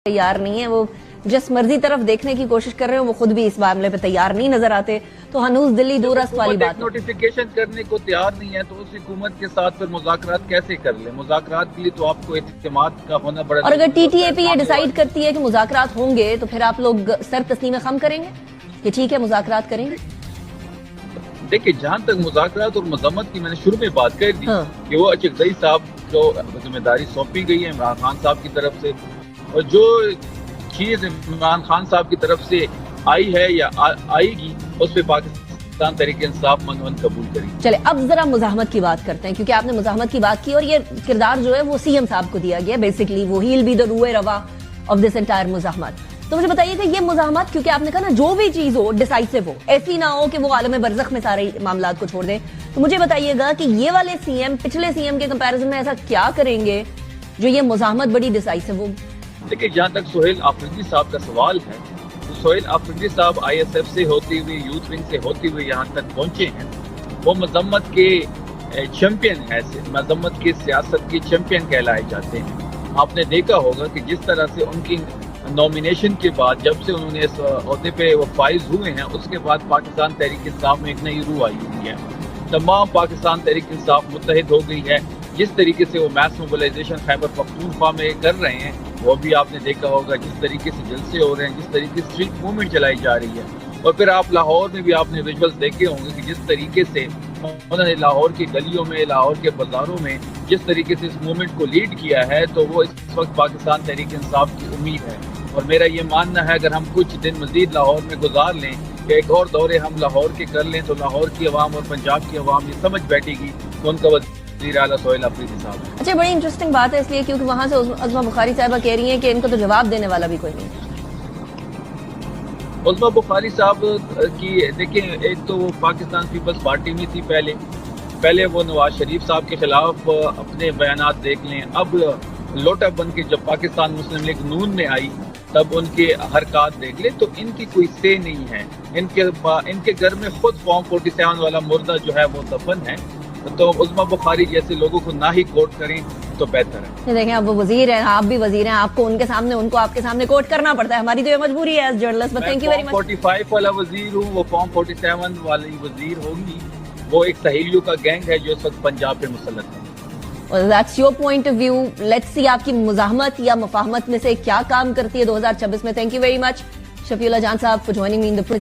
तैयार नहीं है। वो जिस मर्जी तरफ देखने की कोशिश कर रहे हो वो खुद भी इस मामले पे तैयार नहीं नजर आते। तो हनूज दिल्ली दूरस्त वाली बात नोटिफिकेशन करने को तैयार नहीं है तो उस हुकूमत के साथ फिर मुज़ाकरात कैसे कर ले? मुज़ाकरात के लिए तो आपको इत्तेमाद का होना बड़ा। और अगर टीटीएपी ये डिसाइड करती है कि मुज़ाकरात होंगे तो फिर आप लोग सर तस्लीम खम करेंगे कि ठीक है मुज़ाकरात करेंगे? देखिए, जहाँ तक मुज़ाकरात और मज़म्मत की मैंने शुरू में बात कर दी कि वो अचकज़ई साहब जो जिम्मेदारी सौंपी गई है इमरान खान साहब की तरफ से, और जो चीज़ इमरान खान साहब की तरफ से आई है या आएगी उस पर पाकिस्तान तहरीक इंसाफ मनवन कबूल करेगी। चले अब जरा मुज़ाहमत की बात करते हैं, क्योंकि आपने मुज़ाहमत की बात की और ये किरदार जो है वो सीएम साहब को दिया गया। बेसिकली वो ही विल बी द रूए रवा ऑफ दिस एंटायर मुज़ाहमत। तो मुझे बताइए कि ये मुज़ाहमत, क्योंकि आपने कहा ना जो भी चीज हो डिसाइसिव हो, ऐसी ना हो कि वो आलम बरज़ख में सारे मामलात को छोड़ दें, तो मुझे बताइएगा कि ये वाले सीएम पिछले सीएम के कंपैरिजन में ऐसा क्या करेंगे जो ये मुज़ाहमत बड़ी डिसाइसिव हो? देखिए, जहाँ तक सोहेल आफरीदी साहब का सवाल है तो सोहेल आफरीदी साहब ISF से होते हुए यूथ विंग से होते हुए यहाँ तक पहुँचे हैं। वो मज़म्मत के चैंपियन है, मज़म्मत की सियासत के चैंपियन कहलाए जाते हैं। आपने देखा होगा कि जिस तरह से उनकी नॉमिनेशन के बाद जब से उन्होंने इस अहदे पे वो फाइज हुए हैं उसके बाद पाकिस्तान तहरीक इंसाफ में एक नई रूह आई हुई है। तमाम पाकिस्तान तहरीक इंसाफ मुत्तहिद हो गई है। जिस तरीके से वो मैस मोबिलाइजेशन खैबर पख्तूनख्वा में कर रहे हैं वो भी आपने देखा होगा, जिस तरीके से जलसे हो रहे हैं, जिस तरीके से स्ट्रीट मूवमेंट चलाई जा रही है। और फिर आप लाहौर में भी आपने विजुअल्स देखे होंगे कि जिस तरीके से उन्होंने लाहौर की गलियों में, लाहौर के बाजारों में जिस तरीके से इस मूवमेंट को लीड किया है, तो वो इस वक्त पाकिस्तान तहरीक इंसाफ की उम्मीद है। और मेरा ये मानना है अगर हम कुछ दिन मजीद लाहौर में गुजार लें कि एक और दौरे हम लाहौर के कर लें तो लाहौर की अवाम और पंजाब की अवाम ये समझ बैठेगी तो उनका वज़ीर आला सोहेल आफरीदी साहब। अच्छा, बड़ी इंटरेस्टिंग बात है इसलिए क्योंकि वहाँ से उज़्मा बुखारी साहबा कह रही हैं कि इनको तो जवाब देने वाला भी कोई नहीं। उज़्मा बुखारी साहब की देखिए, एक तो वो पाकिस्तान पीपल्स पार्टी में थी पहले वो नवाज शरीफ साहब के खिलाफ अपने बयानात देख लें। अब लोटा बन के जब पाकिस्तान मुस्लिम लीग नून में आई तब उनके हरकत देख ले तो इनकी कोई से नहीं है। इनके घर में खुद फॉर्म 47 वाला मुर्दा जो है वो दफन है। तो उज़्मा बुखारी जैसे लोगों को ना ही कोट करें तो बेहतर है। देखें, अब वो वजीर हैं, आप भी वजीर हैं, आपको उनके सामने उनको आपके सामने कोट करना पड़ता है। हमारी तो ये मजबूरी है as journalist. But thank you very much. 45 वाला वजीर हूँ, वो फॉर्म 47 वाली वजीर होगी। वो एक सहेलियों का गैंग है जो इस वक्त पंजाब पे मुसल्लत है। That's your point of view. Let's see आपकी मुज़ाहमत या मुफाहमत में से क्या काम करती है 2026 में। Thank you very much Shafiullah जान साहब for joining me in the